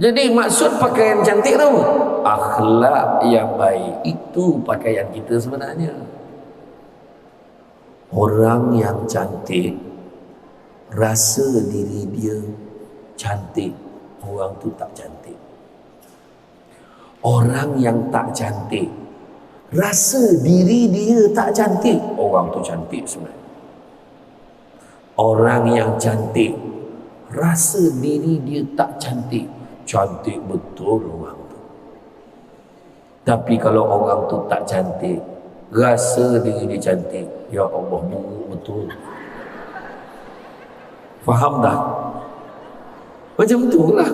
Jadi maksud pakaian cantik tu akhlak yang baik, itu pakaian kita sebenarnya. Orang yang cantik rasa diri dia cantik, orang tu tak cantik. Orang yang tak cantik rasa diri dia tak cantik, orang tu cantik sebenarnya. Orang yang cantik rasa diri dia tak cantik, cantik betul orang tu. Tapi kalau orang tu tak cantik, rasa diri dia cantik, ya Allah, buruk betul. Faham tak? Macam tu lah.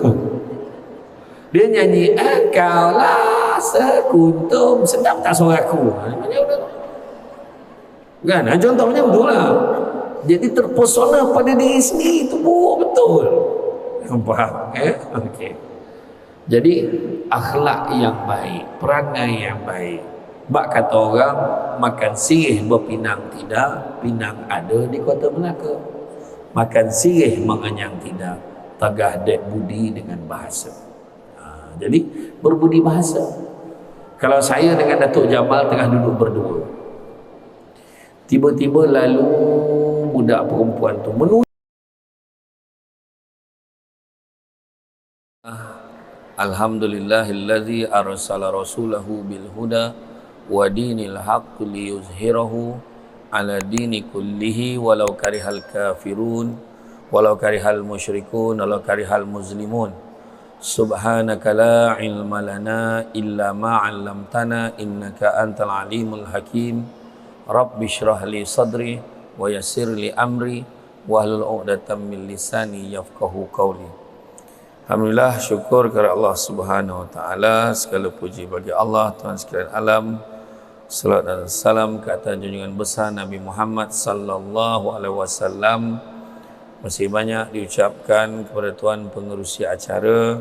Dia nyanyi engkaulah sekuntum, sedap tak suara aku, macam tu kan? Contoh macam tu lah. Jadi terpesona pada diri sendiri, itu buruk betul. Faham? Okay. Jadi akhlak yang baik, perangai yang baik. Bak kata orang, makan sirih berpinang tidak, pinang ada di Kota Melaka. Makan sirih mengenyang tidak, tagah dek budi dengan bahasa. Jadi berbudi bahasa. Kalau saya dengan Datuk Jamal tengah duduk berdua, tiba-tiba lalu budak perempuan tu menuju. Alhamdulillahillazi arsala rasulahu bil huda wa dinil haqq liyuzhirahu ala dini kullihi walau karihal kafirun walau karihal musyrikun walau karihal muslimun. Subhanaka la ilma lana illa ma 'allamtana innaka antal alimul hakim. Rabbi shrah li sadri wa yassir li amri wahlul 'uqdatam min lisani yafqahu qawli. Alhamdulillah, syukur kepada Allah Subhanahu wa taala, segala puji bagi Allah Tuhan sekalian alam. Salat dan salam ke atas junjungan besar Nabi Muhammad sallallahu alaihi wasallam. Masih banyak diucapkan kepada tuan pengerusi acara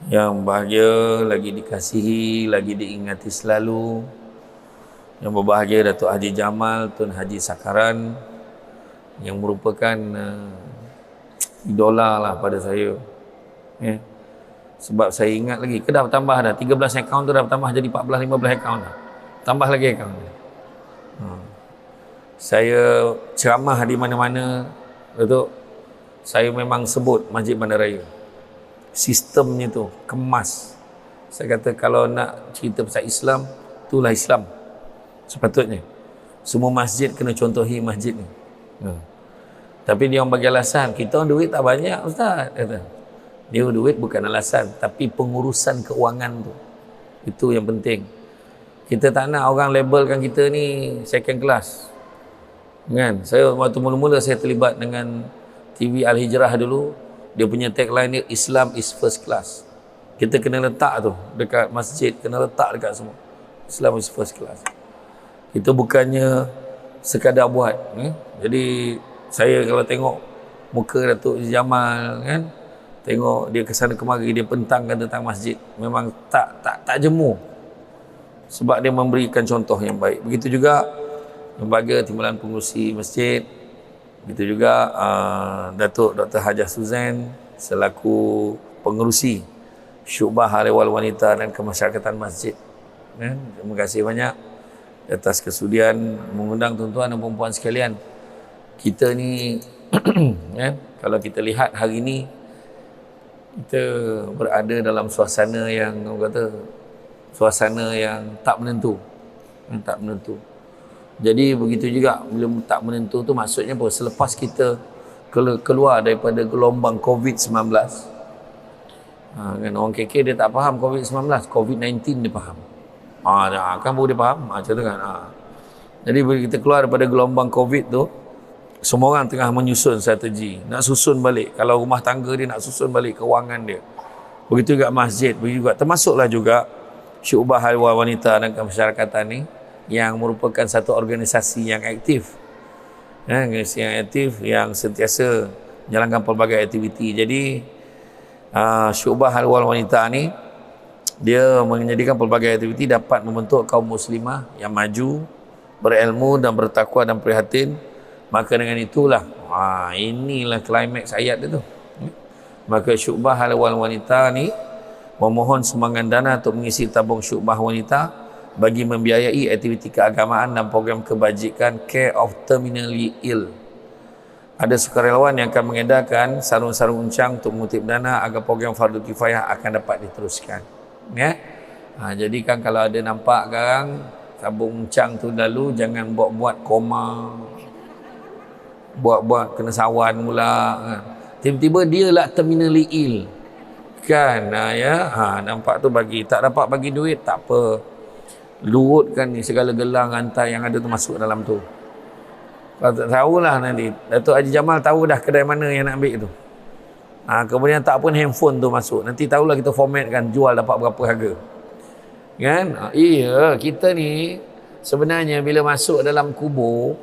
yang bahagia, lagi dikasihi, lagi diingati selalu. Yang berbahagia Datuk Haji Jamal, Tun Haji Sakaran, yang merupakan idola lah pada saya. Sebab saya ingat lagi, dah bertambah dah, 13 akaun tu dah bertambah jadi 14-15 akaun dah. Tambah lagi akaun. Saya ceramah di mana-mana, Datuk, saya memang sebut Masjid Bandaraya. Sistemnya tu kemas. Saya kata kalau nak cerita pasal Islam, itulah Islam sepatutnya. Semua masjid kena contohi masjid ni. Tapi dia orang bagi alasan, kita orang duit tak banyak ustaz, kata. Dia duit bukan alasan, tapi pengurusan keuangan tu, itu yang penting. Kita tak nak orang labelkan kita ni second class, kan? Saya waktu mula-mula saya terlibat dengan TV Al-Hijrah dulu, dia punya tagline ni Islam is first class. Kita kena letak tu dekat masjid, kena letak dekat semua, Islam is first class. Kita bukannya sekadar buat. Jadi saya kalau tengok muka Datuk Jamal, kan, tengok dia kesana kemari, dia pentangkan tentang masjid, memang tak jemu. Sebab dia memberikan contoh yang baik. Begitu juga lembaga timbalan pengurusi masjid. Begitu juga Datuk Dr. Hajah Suzan selaku pengerusi Syubah Hal-Ehwal Wanita dan Kemasyarakatan Masjid. Terima kasih banyak atas kesudian mengundang tuan-tuan dan puan-puan sekalian. Kita ni kalau kita lihat hari ini, kita berada dalam suasana yang orang kata suasana yang tak menentu. Tak menentu. Jadi begitu juga bila tak menentu tu maksudnya apa? Selepas kita keluar daripada gelombang COVID-19, kan orang KK dia tak faham COVID-19, COVID-19 dia faham. Kan baru dia faham macam tu kan. Jadi bila kita keluar daripada gelombang COVID tu, semua orang tengah menyusun strategi, nak susun balik. Kalau rumah tangga dia nak susun balik kewangan dia. Begitu juga masjid, begitu juga termasuklah juga Syubah Hal-Ehwal Wanita dan Kemasyarakatan ni yang merupakan satu organisasi yang aktif. Organisasi yang aktif yang sentiasa menjalankan pelbagai aktiviti. Jadi Syubah Hal-Ehwal Wanita ni dia menjadikan pelbagai aktiviti dapat membentuk kaum muslimah yang maju, berilmu dan bertakwa dan prihatin. Maka dengan itulah inilah klimaks ayat dia tu. Maka syubah halal wanita ni memohon sumbangan dana untuk mengisi tabung syubah wanita bagi membiayai aktiviti keagamaan dan program kebajikan Care of Terminally Ill. Ada sukarelawan yang akan mengedarkan sarung-sarung uncang untuk mengutip dana agar program fardu kifayah akan dapat diteruskan. Ya. Jadi kan kalau ada nampak sekarang tabung uncang tu lalu, jangan buat-buat koma, buat-buat kena sawan mula kan. Tiba-tiba dia lah terminally ill kan. Nampak tu bagi, tak dapat bagi duit tak apa, lurutkan ni segala gelang rantai yang ada tu masuk dalam tu. Kalau tak tahulah nanti Datuk Haji Jamal tahu dah kedai mana yang nak ambil tu. Kemudian tak pun handphone tu masuk, nanti tahulah kita formatkan, jual dapat berapa harga kan. Iya, kita ni sebenarnya bila masuk dalam kubur,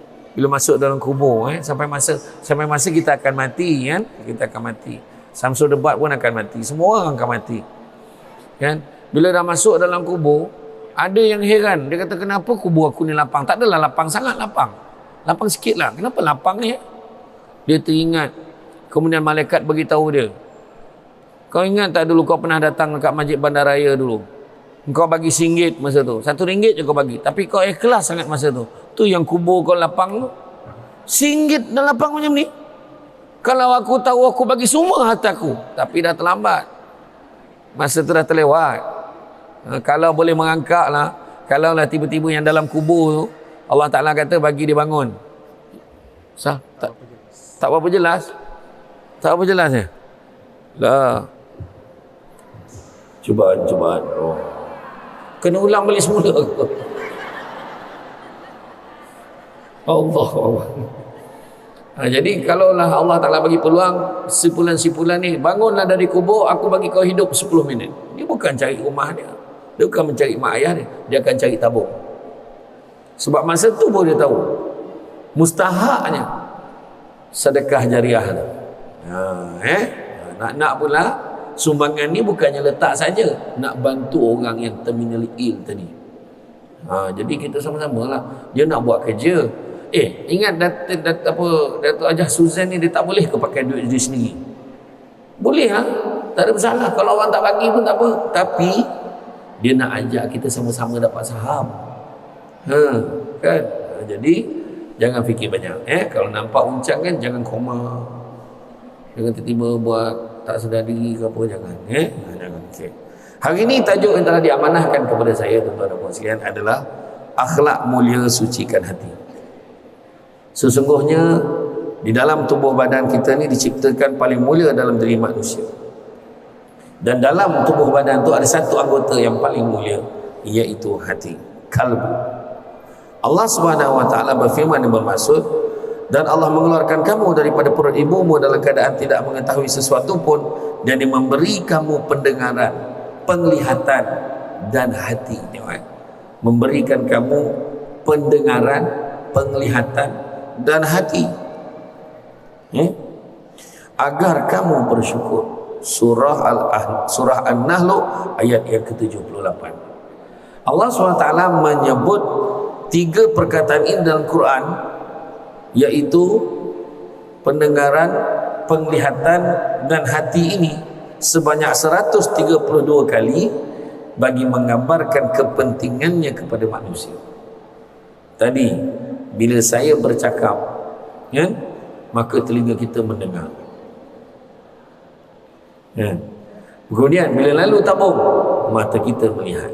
sampai masa kita akan mati kan, kita akan mati. Samsul Debat pun akan mati, semua orang akan mati kan. Bila dah masuk dalam kubur, ada yang heran, dia kata kenapa kubur aku ni lapang? Tak adalah lapang sangat, lapang sikit lah. Kenapa lapang ni? Dia teringat, kemudian malaikat beritahu dia, kau ingat tak dulu kau pernah datang dekat Masjid Bandaraya dulu, kau bagi RM1 masa tu, RM1 je kau bagi, tapi kau ikhlas sangat masa tu. Tu yang kubur kau lapang tu, RM1 dah lapang macam ni. Kalau aku tahu aku bagi semua hartaku, tapi dah terlambat, masa tu dah terlewat. Kalau boleh mengangkat lah, kalau lah tiba-tiba yang dalam kubur tu Allah Ta'ala kata bagi dia bangun, tak apa jelas ya lah, cubaan kena ulang balik semula. Allah. Jadi kalaulah Allah Ta'ala bagi peluang sipulan-sipulan ni, bangunlah dari kubur, aku bagi kau hidup 10 minit. Dia bukan cari rumah dia bukan mencari mak ayah dia akan cari tabung. Sebab masa tu baru dia tahu mustahaknya sedekah jariah tu. Nak pula sumbangan ni bukannya letak saja nak bantu orang yang terminally ill tadi. Jadi kita sama-sama lah, dia nak buat kerja. Ingat Datuk Hajah Suzan ni, dia tak boleh ke pakai duit dia sendiri? Boleh lah, tak ada masalah. Kalau orang tak bagi pun tak apa, tapi dia nak ajak kita sama-sama dapat saham. Kan? Jadi jangan fikir banyak. Kalau nampak uncang kan, jangan koma, jangan tiba-tiba buat tak sedar diri ke apa, jangan. Jangan. Okay. Hari ini tajuk yang telah diamanahkan kepada saya, tuan-tuan dan puan sekalian, adalah akhlak mulia sucikan hati. Sesungguhnya di dalam tubuh badan kita ni diciptakan paling mulia dalam diri manusia. Dan dalam tubuh badan tu ada satu anggota yang paling mulia, iaitu hati, kalbu. Allah Subhanahu wa taala berfirman dan bermaksud, dan Allah mengeluarkan kamu daripada perut ibumu dalam keadaan tidak mengetahui sesuatu pun, dan Dia memberi kamu pendengaran, penglihatan dan hati. Memberikan kamu pendengaran, penglihatan dan hati, agar kamu bersyukur. Surah An-Nahl ayat yang ke-78. Allah SWT menyebut 3 perkataan ini dalam Quran, yaitu pendengaran, penglihatan dan hati ini sebanyak 132 kali bagi menggambarkan kepentingannya kepada manusia. Tadi bila saya bercakap, maka telinga kita mendengar. Kemudian bila lalu tabung, mata kita melihat.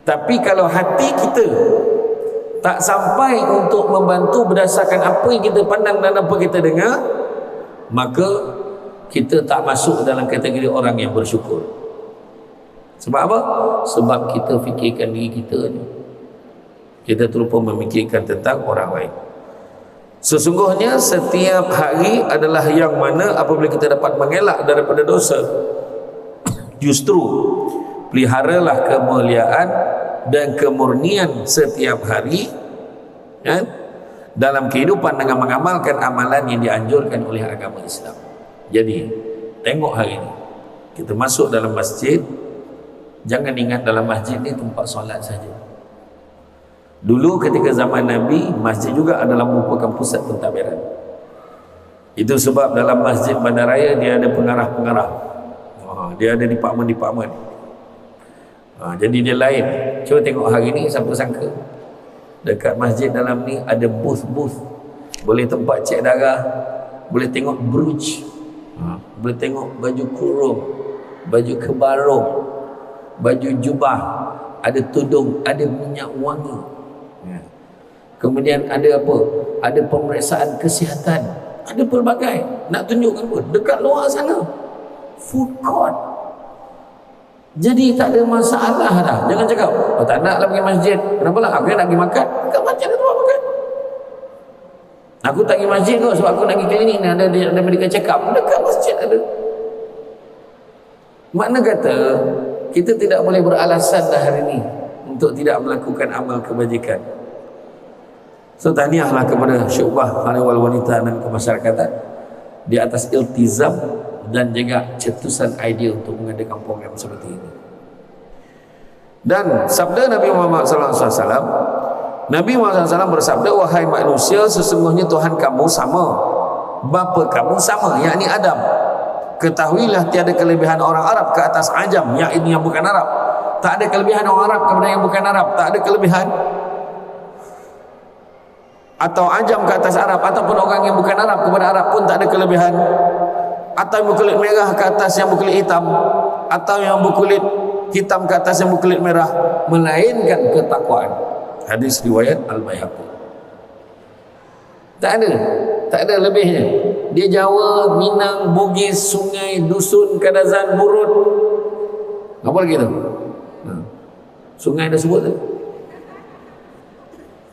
Tapi kalau hati kita tak sampai untuk membantu berdasarkan apa yang kita pandang dan apa kita dengar, maka kita tak masuk dalam kategori orang yang bersyukur. Sebab apa? Sebab kita fikirkan diri kita ni, kita terlupa memikirkan tentang orang lain. Sesungguhnya setiap hari adalah yang mana apabila kita dapat mengelak daripada dosa, justru peliharalah kemuliaan dan kemurnian setiap hari, dalam kehidupan dengan mengamalkan amalan yang dianjurkan oleh agama Islam. Jadi tengok hari ini kita masuk dalam masjid, jangan ingat dalam masjid ni tempat solat saja. Dulu ketika zaman Nabi, masjid juga adalah merupakan pusat pentadbiran. Itu sebab dalam masjid bandaraya dia ada pengarah-pengarah. Dia ada department-department. Jadi dia lain. Cuba tengok hari ni, siapa sangka dekat masjid dalam ni ada booth-booth, boleh tempat cek darah, boleh tengok brooch, boleh tengok baju kurung, baju kebarung, baju jubah, ada tudung, ada minyak wangi. Kemudian ada apa? Ada pemeriksaan kesihatan, ada pelbagai. Nak tunjukkan apa? Dekat luar sana food court. Jadi tak ada masalah dah. Jangan cakap, oh tak nak lah pergi masjid. Kenapa lah? Aku nak pergi makan. Dekat masjid ada tempat makan. Aku tak pergi masjid kot sebab aku nak pergi klinik ni, ada medical check up. Dekat masjid ada. Makna kata kita tidak boleh beralasan dah hari ni untuk tidak melakukan amal kebajikan. So tahniahlah kepada Syu'bah Ahwal Wanita dan Kemasyarakatan di atas iltizam dan juga cetusan idea untuk mengadakan program seperti ini. Dan sabda Nabi Muhammad SAW, Nabi Muhammad SAW bersabda, wahai manusia, sesungguhnya Tuhan kamu sama, bapa kamu sama, yakni Adam. Ketahuilah tiada kelebihan orang Arab ke atas Ajam, yakni yang bukan Arab. Tak ada kelebihan orang Arab kepada yang bukan Arab. Tak ada kelebihan atau Ajam ke atas Arab, ataupun orang yang bukan Arab kepada Arab pun tak ada kelebihan. Atau yang berkulit merah ke atas yang berkulit hitam, atau yang berkulit hitam ke atas yang berkulit merah, melainkan ketakwaan. Hadis riwayat Al-Baihaqi. Tak ada lebihnya. Dia Jawa, Minang, Bugis, Sungai, Dusun, Kadazan, Burut, apa lagi tu? Sungai dah sebut tu.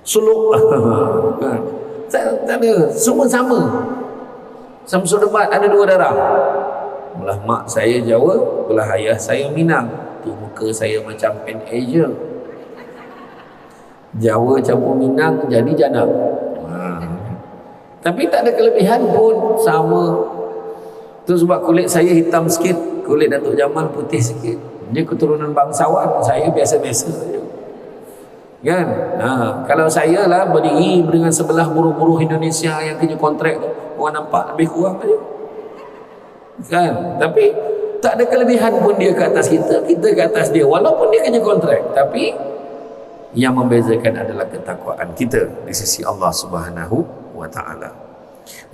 Suluk. Tak ada, semua sama. Samsul Debat ada dua darah. Belah mak saya Jawa, belah ayah saya Minang. Tu muka saya macam Pan Asia. Jawa campur Minang jadi janab. Tapi tak ada kelebihan pun, sama. Tu sebab kulit saya hitam sikit, kulit Datuk Jamal putih sikit. Dia keturunan bangsawan, saya biasa-biasa saja. Kan? Kalau saya lah berdiri dengan sebelah buruh-buruh Indonesia yang kerja kontrak tu, orang nampak lebih kurang aja. Kan? Tapi tak ada kelebihan pun dia ke atas kita, kita ke atas dia, walaupun dia kerja kontrak. Tapi yang membezakan adalah ketakwaan kita di sisi Allah Subhanahu wa taala.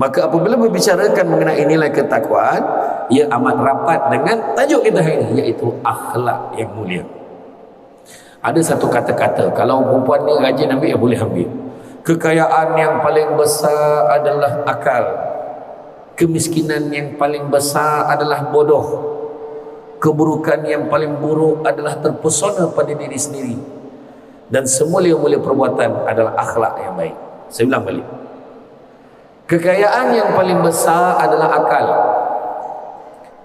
Maka apabila berbicarakan mengenai nilai ketakwaan, ia amat rapat dengan tajuk kita hari ini, iaitu akhlak yang mulia. Ada satu kata-kata, kalau perempuan ni rajin ambil, ya boleh ambil. Kekayaan yang paling besar adalah akal. Kemiskinan yang paling besar adalah bodoh. Keburukan yang paling buruk adalah terpesona pada diri sendiri. Dan semulia-mulia perbuatan adalah akhlak yang baik. Saya ulang balik. Kekayaan yang paling besar adalah akal.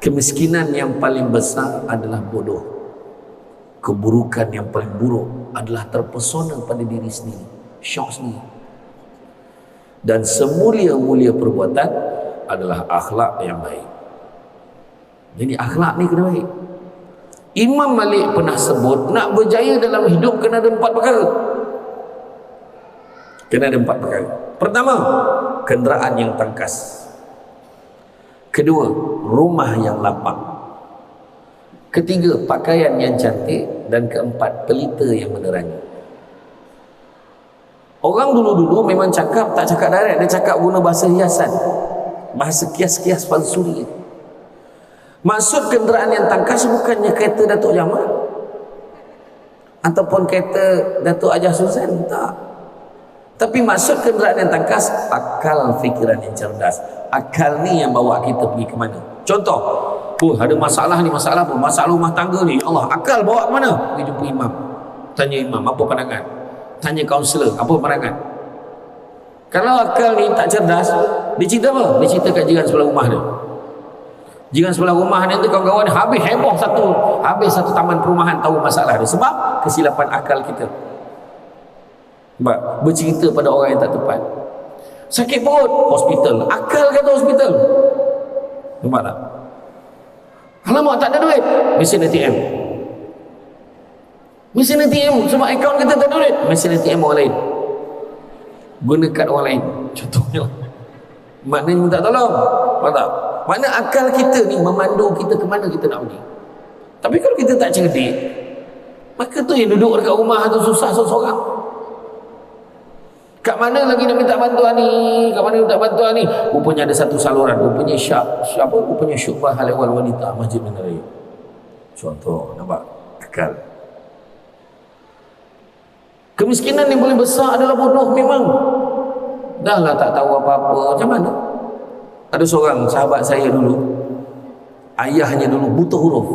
Kemiskinan yang paling besar adalah bodoh. Keburukan yang paling buruk adalah terpesona pada diri sendiri, syok sendiri. Dan semulia-mulia perbuatan adalah akhlak yang baik. Jadi akhlak ni kena baik. Imam Malik pernah sebut, nak berjaya dalam hidup kena ada 4 perkara. Kena ada 4 perkara. Pertama, kenderaan yang tangkas. Kedua, rumah yang lapang. Ketiga, pakaian yang cantik. Dan keempat, pelita yang menerangi. Orang dulu-dulu memang cakap, tak cakap direct, dia cakap guna bahasa hiasan, bahasa kias-kias pansuri. Maksud kenderaan yang tangkas bukannya kereta Datuk Jamal ataupun kereta Datuk Hajah Suzan, tak. Tapi maksud kenderaan yang tangkas, akal fikiran yang cerdas. Akal ni yang bawa kita pergi ke mana. Contoh, ada masalah ni, masalah apa? Masalah rumah tangga ni, Allah, akal bawa ke mana? Pergi jumpa imam. Tanya imam, apa pandangan? Tanya kaunselor, apa pandangan? Kalau akal ni tak cerdas, dia cerita apa? Dia cerita kat jiran sebelah rumah dia. Jiran sebelah rumah dia tu, kawan-kawan dia habis heboh habis satu taman perumahan tahu masalah dia. Sebab kesilapan akal kita. Sebab bercerita pada orang yang tak tepat. Sakit perut, hospital. Akal kata hospital. Nampak tak? Alamak, tak ada duit, mesin ATM. Mesin ATM, sebab akaun kita tak ada duit, mesin ATM orang lain. Guna kad orang lain, contohnya. Maknanya minta tolong. Faham tak? Makna akal kita ni memandu kita ke mana kita nak pergi. Tapi kalau kita tak cerdik, maka tu yang duduk dekat rumah tu susah seorang. Kat mana lagi nak minta bantuan ni? Kat mana minta bantuan ni? Rupanya ada satu saluran. Rupanya siapa? Rupanya syubhah halal wanita Masjid Bandar Raya. Contoh, nampak? Akal. Kemiskinan yang paling besar adalah bodoh memang. Dah lah tak tahu apa-apa. Macam mana? Ada seorang sahabat saya dulu, ayahnya dulu buta huruf.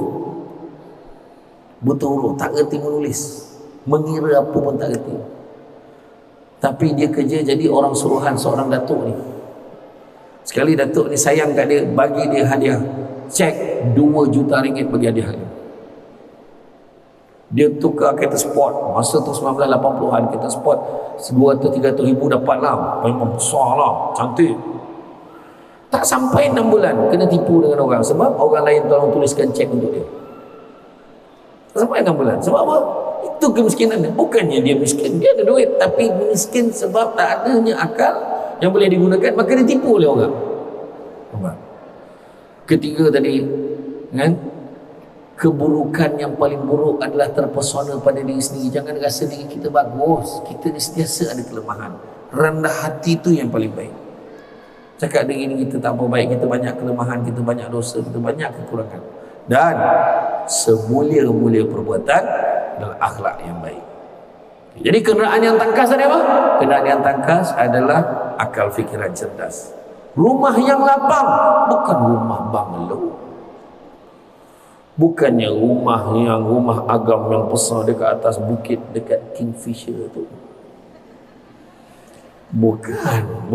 Buta huruf, tak erti menulis. Mengira apa pun tak erti. Tapi dia kerja jadi orang suruhan seorang datuk ni. Sekali datuk ni sayang kat dia, bagi dia hadiah. Cek 2 juta ringgit bagi hadiah dia. Dia tukar kereta sport. Masa tu 1980-an kereta sport 200-300 ribu dapat lah. Memang besar lah, cantik. Tak sampai 6 bulan kena tipu dengan orang. Sebab orang lain tolong tuliskan cek untuk dia. Tak sampai 6 bulan. Sebab apa? Itu kemiskinan dia. Bukannya dia miskin, dia ada duit, tapi miskin sebab tak adanya akal yang boleh digunakan, maka dia tipu oleh orang. Ketiga tadi, kan? Keburukan yang paling buruk adalah terpesona pada diri sendiri. Jangan rasa diri kita bagus. Kita ni sentiasa ada kelemahan. Rendah hati tu yang paling baik. Cakap diri ni kita tak apa baik, kita banyak kelemahan, kita banyak dosa, kita banyak kekurangan. Dan semulia-mulia perbuatan adalah akhlak yang baik. Jadi kenderaan yang tangkas tadi apa? Kenderaan yang tangkas adalah akal fikiran cerdas. Rumah yang lapang bukan rumah banglo. Bukannya rumah agam yang besar dekat atas bukit dekat Kingfisher tu. Bukan.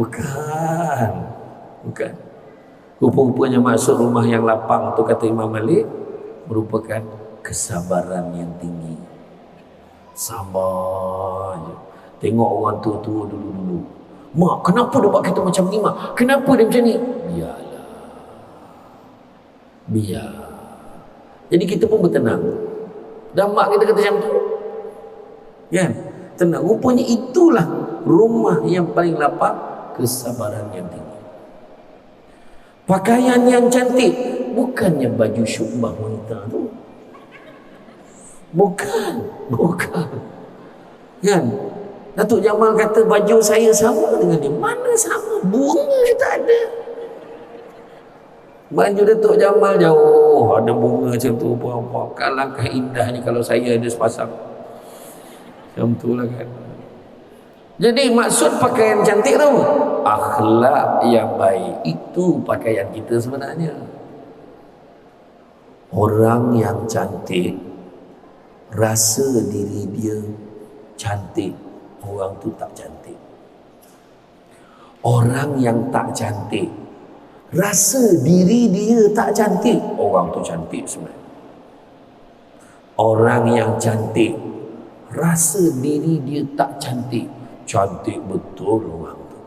Rupa-rupanya maksud rumah yang lapang tu, kata Imam Malik, merupakan kesabaran yang tinggi. Sabar je. Tengok orang tua-tua dulu-dulu. Mak, kenapa dia buat kita macam ni, mak? Kenapa dia macam ni? Biar. Jadi kita pun bertenang. Dan mak kita kata macam tu. Kan? Tenang. Rupanya itulah rumah yang paling lapang, kesabaran yang tinggi. Pakaian yang cantik bukannya baju syubhah wanita tu. Bukan. Kan? Datuk Jamal kata baju saya sama dengan dia. Mana sama? Bunga tak ada. Baju Datuk Jamal jauh ada bunga macam tu. Kan langkah indahnya kalau saya ada sepasang. Macam tu lah kan. Jadi maksud pakaian cantik tu, akhlak yang baik. Itu pakaian kita sebenarnya. Orang yang cantik rasa diri dia cantik, orang tu tak cantik. Orang yang tak cantik rasa diri dia tak cantik, orang tu cantik sebenarnya. Orang yang cantik rasa diri dia tak cantik, cantik betul orang tu.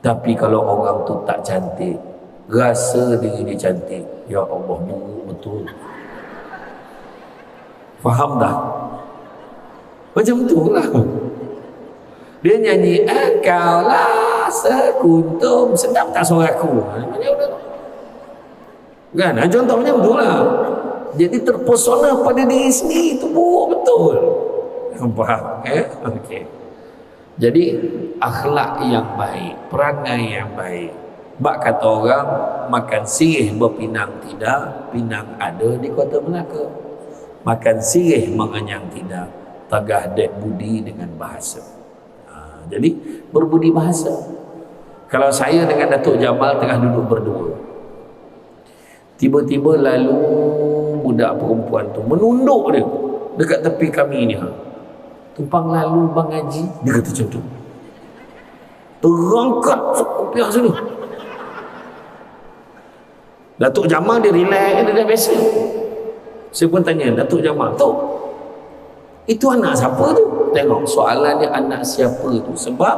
Tapi kalau orang tu tak cantik, rasa diri dia cantik, ya Allah, buruk betul. Faham tak? Macam tu lah. Dia nyanyi, engkau lah sekuntum. Sedap tak suara aku? Kan? Contoh macam tu lah. Jadi terpesona pada diri sendiri, itu buruk betul. Faham? Okey. Jadi akhlak yang baik, perangai yang baik. Bak kata orang, makan sirih berpinang tidak, pinang ada di Kota Melaka. Makan sirih mengenyang tidak, tagah dek budi dengan bahasa. Jadi berbudi bahasa. Kalau saya dengan Datuk Jamal tengah duduk berdua, tiba-tiba lalu budak perempuan tu menunduk dia dekat tepi kami ni, tumpang lalu Bang Haji, dia kata macam tu, terangkat kopiah sini. Datuk Jamal dia relax, dia dah biasa. Saya pun tanya Datuk Jamal, tu itu anak siapa tu? Tengok soalan dia, anak siapa tu? Sebab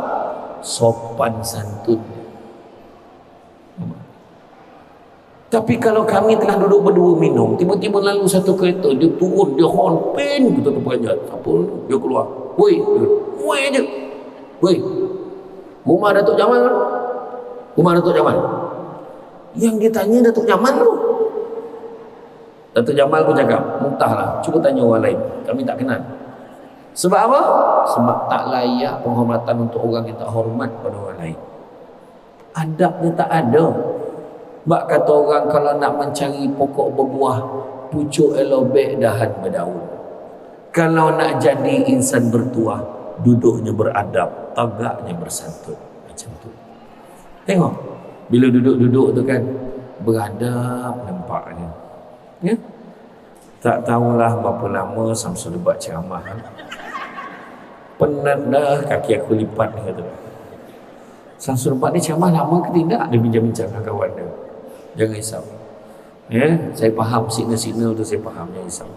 sopan santun. Tapi kalau kami tengah duduk berdua minum, tiba-tiba lalu satu kereta, dia turun, dia horn, pin, kita terperanjat. Apa tu? Dia keluar. Woi, woi je. Woi. Rumah Datuk Jamal kan? Rumah Datuk Jamal. Yang ditanya Datuk Jamal tu. Datuk Jamal pun cakap, muntahlah, cuba tanya orang lain, kami tak kenal. Sebab apa? Sebab tak layak penghormatan untuk orang yang tak hormat pada orang lain. Adabnya tak ada. Sebab kata orang kalau nak mencari pokok berbuah, pucuk elobek dahan berdaun. Kalau nak jadi insan bertuah, duduknya beradab, tagaknya bersantun. Macam tu. Tengok, bila duduk-duduk tu kan, beradab nampaknya. Ya? Tak tahulah berapa lama Samsul buat ceramah. Penat dah kaki aku lipat ni kata. Samsul buat ni ceramah lama ke tidak? Dia bincang-bincang dengan kawan dia. Jangan risau. Ya, saya faham signal-signal tu, saya faham, jangan risau.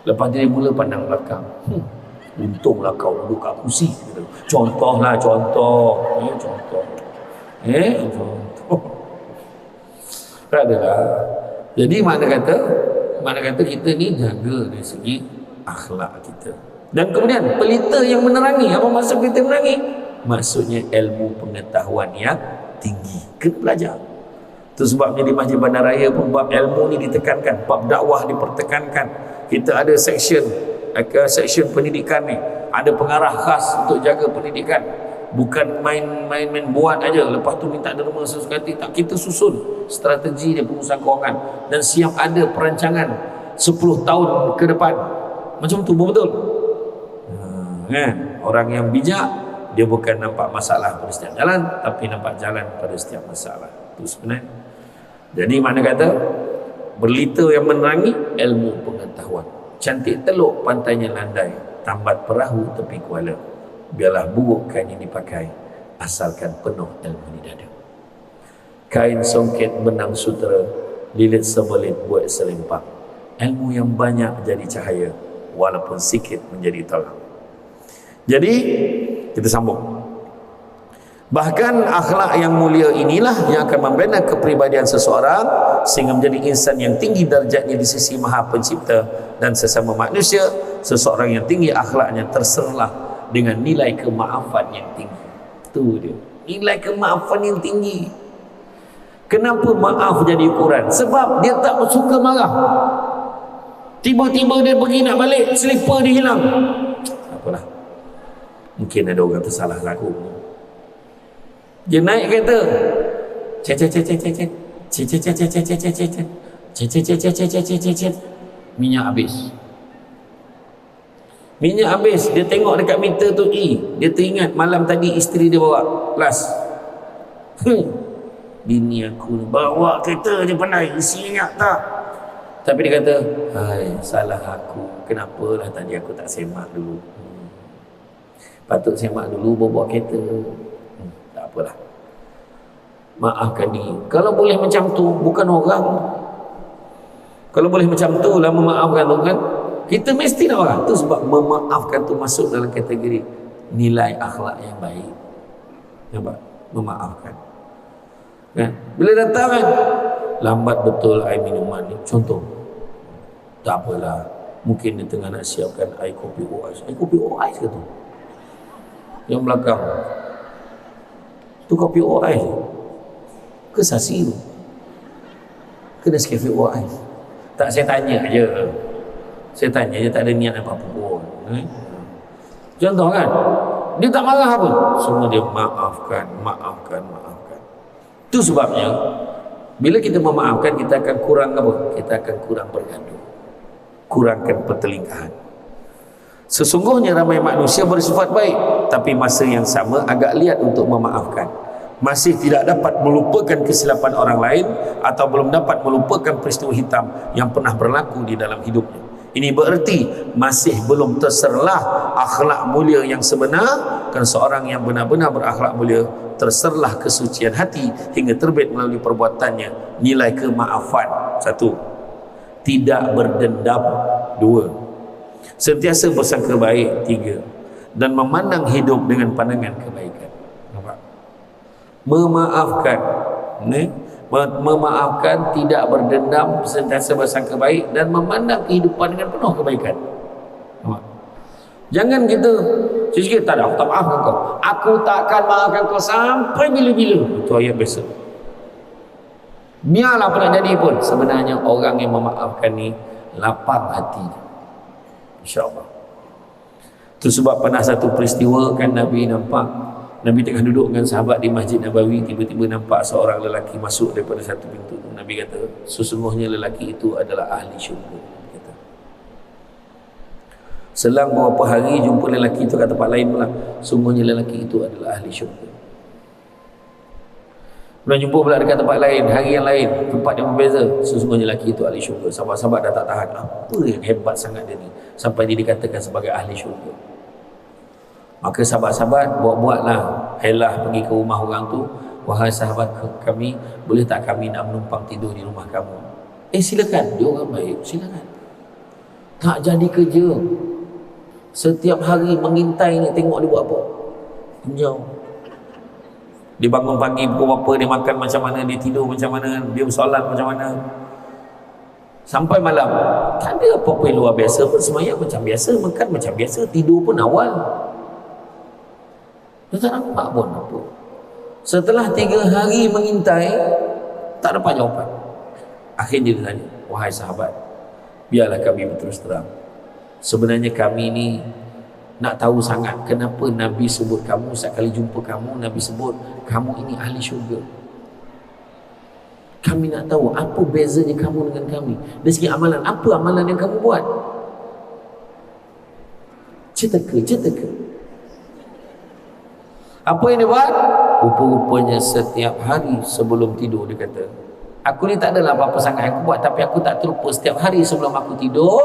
Lepas dia mula pandang belakang. Untunglah kau duduk kat kursi kata. Contohlah, contoh. Ya, contoh. Contoh. Tak adalah. Jadi mana kata kita ni jaga dari segi akhlak kita. Dan kemudian pelita yang menerangi. Apa maksud pelita menerangi? Maksudnya ilmu pengetahuan yang tinggi. Kena belajar. Itu sebabnya di Masjid Bandaraya pun bab ilmu ni ditekankan, bab dakwah dipertekankan. Kita ada section pendidikan ni. Ada pengarah khas untuk jaga pendidikan. Bukan main buat aja, lepas tu minta derma sesuatu hati. Tak, kita susun strategi dia pengurusan kewangan dan siap ada perancangan 10 tahun ke depan. Macam tu, betul. Orang yang bijak, dia bukan nampak masalah pada setiap jalan, tapi nampak jalan pada setiap masalah. Itu sebenarnya. Jadi mana kata berlita yang menerangi ilmu pengetahuan. Cantik teluk pantainya landai, tambat perahu tepi kuala. Biarlah buruk kain yang dipakai, asalkan penuh ilmu di dada. Kain songket benang sutera, lilit sebelit buat selimpak. Ilmu yang banyak jadi cahaya, walaupun sikit menjadi terang. Jadi kita sambung. Bahkan akhlak yang mulia inilah yang akan membina kepribadian seseorang sehingga menjadi insan yang tinggi darjatnya di sisi Maha Pencipta dan sesama manusia. Seseorang yang tinggi akhlaknya terserlah dengan nilai kemaafan yang tinggi. Itu dia, nilai kemaafan yang tinggi. Kenapa maaf jadi ukuran? Sebab dia tak suka marah. Tiba-tiba dia pergi nak balik, selipar dia hilang. Apalah, mungkin ada orang tersalah laku. Dia naik kereta, minyak habis. Minyak habis, dia tengok dekat meter tu, dia teringat malam tadi isteri dia bawa last. Bini aku bawa kereta je pandai, isi ingat tak? Tapi dia kata, hai, salah aku, kenapalah tadi aku tak semak dulu. Patut semak dulu bawa kereta. Tak apalah, maafkan dia. Kalau boleh macam tu, bukan orang. Kalau boleh macam tu lah memaafkan tu kan, kita mesti nak orang. Itu sebab memaafkan tu masuk dalam kategori nilai akhlak yang baik. Nampak? Memaafkan. Kan? Bila datang kan, lambat betul air minuman ni. Contoh, tak apalah, mungkin dia tengah nak siapkan air kopi OIS. Air kopi OIS ke tu? Yang belakang tu kopi OIS ke Sasi tu? Ke Nescafe OIS? Tak, saya tanya je. Saya tanya je, tak ada niat apa-apa pun. Contoh kan, dia tak marah pun, semua dia maafkan. Itu sebabnya bila kita memaafkan, kita akan kurang apa? Kita akan kurang bergaduh, kurangkan pertelingkahan. Sesungguhnya ramai manusia bersifat baik, tapi masa yang sama agak liat untuk memaafkan. Masih tidak dapat melupakan kesilapan orang lain, atau belum dapat melupakan peristiwa hitam yang pernah berlaku di dalam hidupnya. Ini bererti masih belum terserlah akhlak mulia yang sebenar. Kan seorang yang benar-benar berakhlak mulia terserlah kesucian hati hingga terbit melalui perbuatannya nilai kemaafan. 1. Tidak berdendam. 2. Sentiasa bersangka baik. 3. Dan memandang hidup dengan pandangan kebaikan. Nampak? Memaafkan, memaafkan, tidak berdendam, sentiasa bersangka baik, dan memandang kehidupan dengan penuh kebaikan. Jangan kita Sikit tak ada, aku tak maafkan kau. Aku takkan maafkan kau sampai bila-bila. Itu ayat biasa. Biarlah apa nak jadi pun, sebenarnya orang yang memaafkan ni lapang hati. InsyaAllah. Itu sebab pernah satu peristiwa kan Nabi nampak, Nabi tengah duduk dengan sahabat di Masjid Nabawi, tiba-tiba nampak seorang lelaki masuk daripada satu pintu. Nabi kata, sesungguhnya lelaki itu adalah ahli syurga. Kata. Selang beberapa hari jumpa lelaki itu kat tempat lain pula, sungguhnya lelaki itu adalah ahli syurga. Kemudian jumpa pula dekat tempat lain, hari yang lain, tempat yang berbeza, sesungguhnya lelaki itu ahli syurga. Sahabat-sahabat dah tak tahan, apa yang hebat sangat dia ni sampai dia dikatakan sebagai ahli syurga. Maka sahabat-sahabat buat-buatlah helah pergi ke rumah orang tu. Wahai sahabat kami, boleh tak kami nak menumpang tidur di rumah kamu? Silakan, dia orang baik, silakan. Tak jadi kerja, setiap hari mengintai ni, tengok dia buat apa. Jauh. Dia bangun pagi pukul berapa, dia makan macam mana, dia tidur macam mana, dia bersolat macam mana, sampai malam. Tak ada apa-apa yang luar biasa pun, semayang macam biasa, makan macam biasa, tidur pun awal. Dia tak nampak pun apa. Setelah 3 hari mengintai, tak dapat jawapan. Akhirnya dia tanya, wahai sahabat, biarlah kami berterus terang. Sebenarnya kami ni nak tahu sangat kenapa Nabi sebut kamu, setiap kali jumpa kamu, Nabi sebut kamu ini ahli syurga. Kami nak tahu apa bezanya kamu dengan kami. Dari segi amalan, apa amalan yang kamu buat? Ceritakan. Apa yang dia buat? Rupa-rupanya setiap hari sebelum tidur dia kata, aku ni tak adalah apa-apa sangat yang aku buat, tapi aku tak terlupa setiap hari sebelum aku tidur,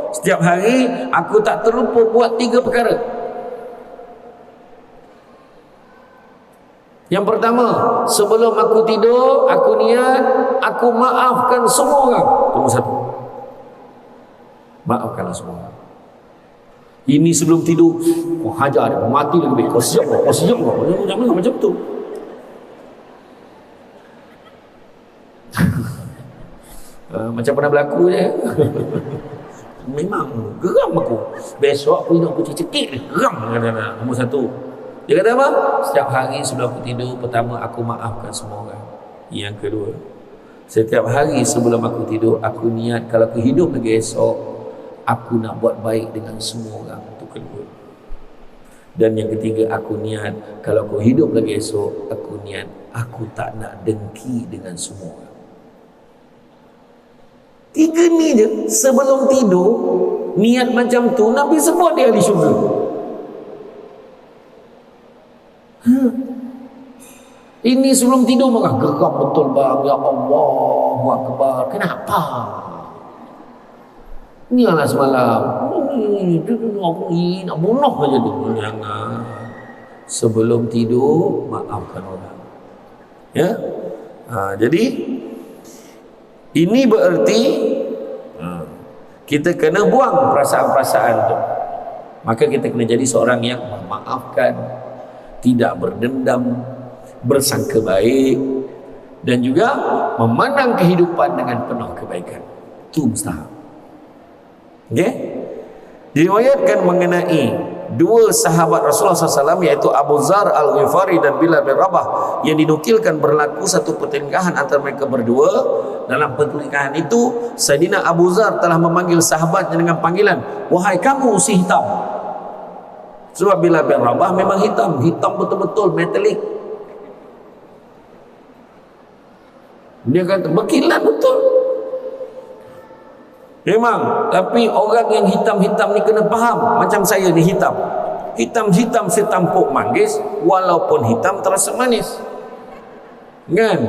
setiap hari aku tak terlupa buat 3 perkara. Yang pertama, sebelum aku tidur, aku niat aku maafkan semua orang. Nombor 1, maafkanlah semua orang. Ini sebelum tidur, kau hajar dia, mati lagi baik. Kau siap kau, macam tu. Macam pernah berlaku je. Memang geram aku. Besok aku hidup aku cekik, geram. Nombor 1, dia kata apa? Setiap hari sebelum aku tidur, pertama aku maafkan semua orang. Yang kedua, setiap hari sebelum aku tidur, aku niat kalau aku hidup lagi esok, aku nak buat baik dengan semua orang. Itu kedua. Dan yang ketiga, aku niat kalau aku hidup lagi esok, aku niat aku tak nak dengki dengan semua orang. 3 ni je sebelum tidur, niat macam tu. Nabi sebut dia ahli syurga. Ini sebelum tidur maka geram betul bang. Ya Allahu Akbar. Kenapa? Niatlah semalam nak bunuh aja tu. Jangan. Sebelum tidur maafkan orang. Ya. Jadi ini bererti kita kena buang perasaan-perasaan tu. Maka kita kena jadi seorang yang memaafkan, tidak berdendam, bersangka baik, dan juga memandang kehidupan dengan penuh kebaikan. Itu mustahab. Okay? Diriwayatkan mengenai 2 sahabat Rasulullah SAW, iaitu Abu Zar Al-Ghifari dan Bilal bin Rabah, yang dinukilkan berlaku satu pertengkaran antara mereka berdua. Dalam pertengkaran itu, Sayyidina Abu Zar telah memanggil sahabatnya dengan panggilan, wahai kamu si hitam. Sebab Bilal bin Rabah memang hitam betul-betul, metalik. Dia kata berkilat betul memang, tapi orang yang hitam-hitam ni kena faham. Macam saya ni hitam setampuk manggis, walaupun hitam terasa manis kan.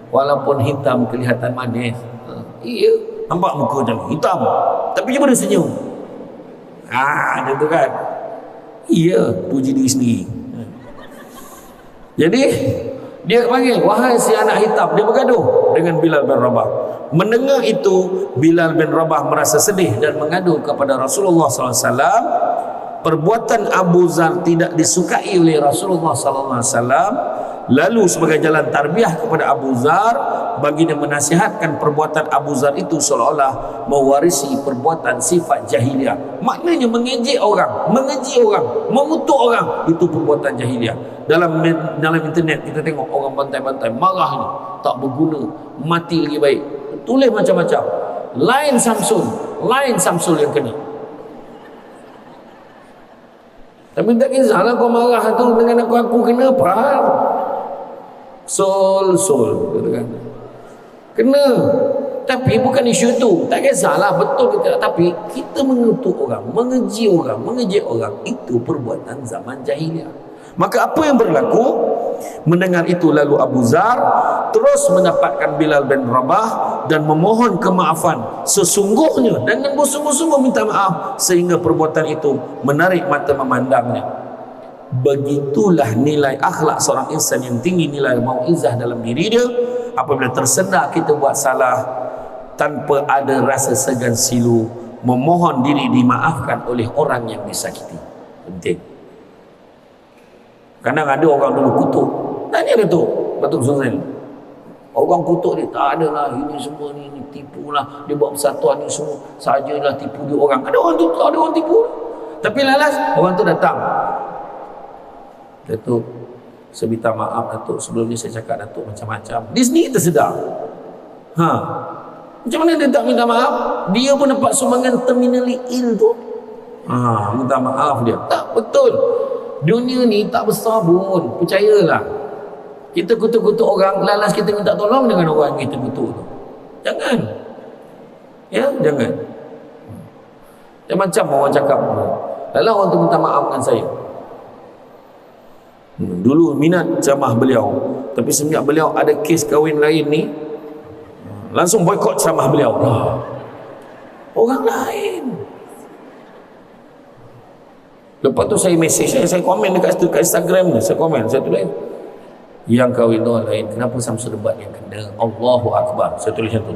Walaupun hitam kelihatan manis. Iya, nampak muka macam hitam tapi dia pada senyum. Dia tu kan. Iya, puji diri sendiri. Jadi dia panggil, wahai si anak hitam. Dia bergaduh dengan Bilal bin Rabah. Mendengar itu, Bilal bin Rabah merasa sedih dan mengadu kepada Rasulullah SAW. Perbuatan Abu Zar tidak disukai oleh Rasulullah SAW. Lalu sebagai jalan tarbiyah kepada Abu Zar, baginda menasihatkan perbuatan Abu Zar itu seolah-olah mewarisi perbuatan sifat jahiliah. Maknanya mengejek orang, mengeji orang, mengutuk orang, itu perbuatan jahiliah. Dalam internet kita tengok orang bantai-bantai, marah ni, tak berguna, mati lagi baik. Tulis macam-macam. Lain Samsul yang kena. Tapi tak kisahlah kau marah tu dengan aku kena apa? Sol kata kan. Kena. Tapi bukan isu tu. Tak kisahlah betul ke tak, tapi kita mengutuk orang, mengeji orang, mengejek orang, itu perbuatan zaman jahiliah. Maka apa yang berlaku? Mendengar itu lalu Abu Zar terus mendapatkan Bilal bin Rabah dan memohon kemaafan sesungguhnya, dengan bersungguh-sungguh minta maaf, sehingga perbuatan itu menarik mata memandangnya. Begitulah nilai akhlak seorang insan yang tinggi, nilai mauizah dalam diri dia. Apabila tersedar kita buat salah, tanpa ada rasa segan silu, memohon diri dimaafkan oleh orang yang disakiti. Penting. Kadang ada orang dulu kutuk, tanya Datuk Suzan, orang kutuk dia, tak ada lah, ini semua ni tipu lah, dia buat persatuan ni semua sajalah tipu dia orang. Ada orang tipu, tapi lalas orang tu datang, Datuk, saya minta maaf Datuk, sebelum ni saya cakap Datuk macam-macam. Dia sendiri tersedar. Macam mana dia tak minta maaf? Dia pun dapat sumbangan terminally ill tu. Minta maaf dia. Tak betul. Dunia ni tak besar pun, percayalah. Kita kutuk-kutuk orang, lalas kita minta tolong dengan orang yang kita kutuk tu. Jangan. Ya, jangan. Macam orang cakap, lalas orang tu minta maaf dengan saya. Dulu minat ceramah beliau, tapi semenjak beliau ada kes kahwin lain ni, langsung boikot ceramah beliau. Orang lain. Lepas tu saya mesej, saya komen dekat Instagram ni, saya komen, saya tulis, yang kahwin tu lain, kenapa Samsul Debat yang kena? Allahu Akbar. Saya tulis macam tu.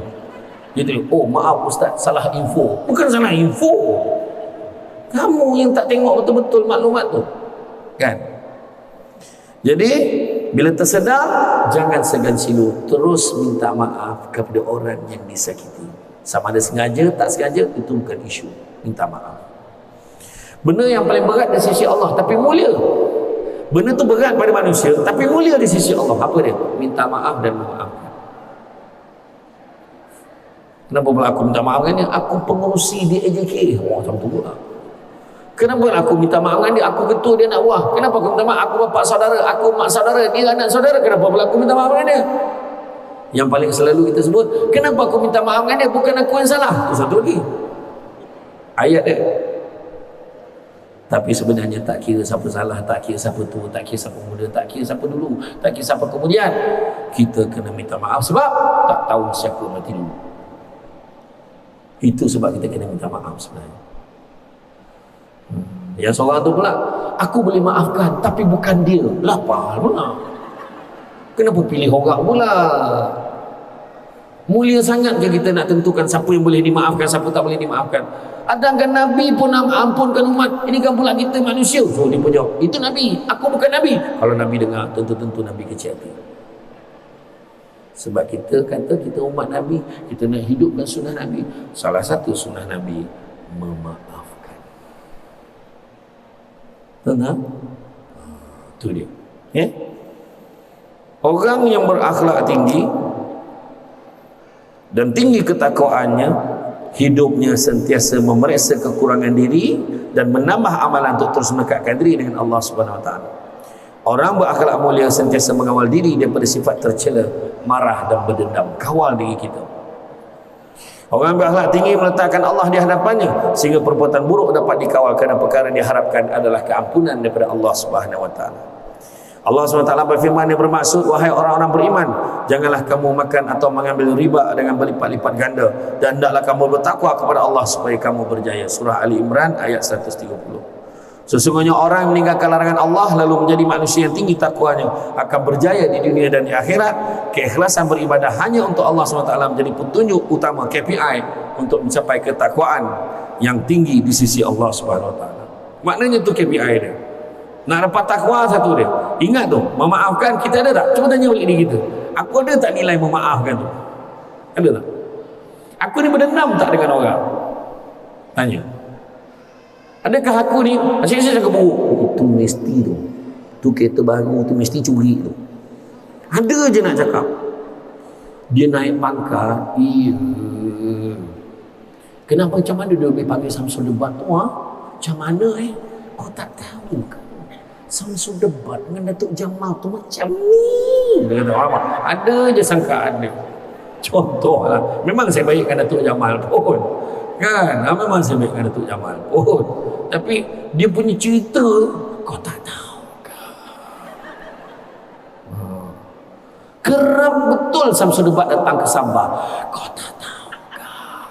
Dia tulis, oh maaf Ustaz, salah info. Bukan salah info, kamu yang tak tengok betul-betul maklumat tu, kan? Jadi bila tersedar, jangan segan silu, terus minta maaf kepada orang yang disakiti. Sama ada sengaja tak sengaja, itu bukan isu. Minta maaf. Benda yang paling berat di sisi Allah tapi mulia. Benda tu berat pada manusia tapi mulia di sisi Allah. Apa dia? Minta maaf dan memaafkan. Kenapa pula aku minta maaf dengan dia? Aku pengurusi di AJK. Macam tu pula. Kenapa aku minta maaf dengan dia? Aku ketua dia nak buah. Kenapa aku minta maaf? Aku bapak saudara, aku mak saudara, dia anak saudara. Kenapa pula aku minta maaf dengan dia? Yang paling selalu kita sebut, kenapa aku minta maaf dengan dia? Bukan aku yang salah. Itu satu lagi ayat dia. Tapi sebenarnya tak kira siapa salah, tak kira siapa tua, tak kira siapa muda, tak kira siapa dulu, tak kira siapa kemudian, kita kena minta maaf sebab tak tahu siapa mati dulu. Itu sebab kita kena minta maaf sebenarnya. Yang seorang tu pula, aku boleh maafkan tapi bukan dia. Lapar pula. Kenapa pilih orang pula? Mulia sangat ke kita nak tentukan siapa yang boleh dimaafkan, siapa tak boleh dimaafkan? Adakah Nabi pun ampunkan umat? Ini kan pula kita manusia. So dia pun jawab, itu Nabi, aku bukan Nabi. Kalau Nabi dengar, tentu-tentu Nabi kecil hati. Sebab kita kata kita umat Nabi, kita nak hidupkan sunnah Nabi. Salah satu sunnah Nabi, memaafkan. Tenang? Itu dia. Ya? Orang yang berakhlak tinggi dan tinggi ketakwaannya, hidupnya sentiasa memeriksa kekurangan diri dan menambah amalan untuk terus mendekatkan diri dengan Allah Subhanahu Wa Taala. Orang berakhlak mulia sentiasa mengawal diri daripada sifat tercela, marah dan berdendam. Kawal diri kita. Orang berakhlak tinggi meletakkan Allah di hadapannya sehingga perbuatan buruk dapat dikawal kerana perkara yang diharapkan adalah keampunan daripada Allah Subhanahu Wa Taala. Allah SWT berfirman yang bermaksud, wahai orang-orang beriman, janganlah kamu makan atau mengambil riba dengan berlipat-lipat ganda, dan hendaklah kamu bertakwa kepada Allah supaya kamu berjaya. Surah Ali Imran ayat 130. Sesungguhnya orang yang meninggalkan larangan Allah lalu menjadi manusia yang tinggi takwanya akan berjaya di dunia dan di akhirat. Keikhlasan beribadah hanya untuk Allah SWT menjadi petunjuk utama, KPI untuk mencapai ketakwaan yang tinggi di sisi Allah SWT. Maknanya itu KPI dia. Nak dapat takwa satu dia, Ingat tu, memaafkan kita ada tak? Cuba tanya balik diri kita. Aku ada tak nilai memaafkan tu? Ada tak? Aku ni berdendam tak dengan orang? Tanya. Adakah aku ni asyik-asyik cakap buruk? Itu mesti tu. Tu kereta baru tu mesti curi tu. Ada je nak cakap. Dia naik pangkat. Iya. Kenapa macam mana dia boleh panggil Samsul Debat tu? Ha? Macam mana Kau tak tahu ke? Samsul Debat dengan Datuk Jamal tu macam ni. Dia kata, ada je sangkaan dia. Contoh lah. Memang saya baikkan Datuk Jamal pun. Kan? Memang saya baikkan Datuk Jamal pun. Tapi dia punya cerita kau tak tahu kan? Kerap betul Samsul Debat datang ke Sabah. Kau tak tahu kan?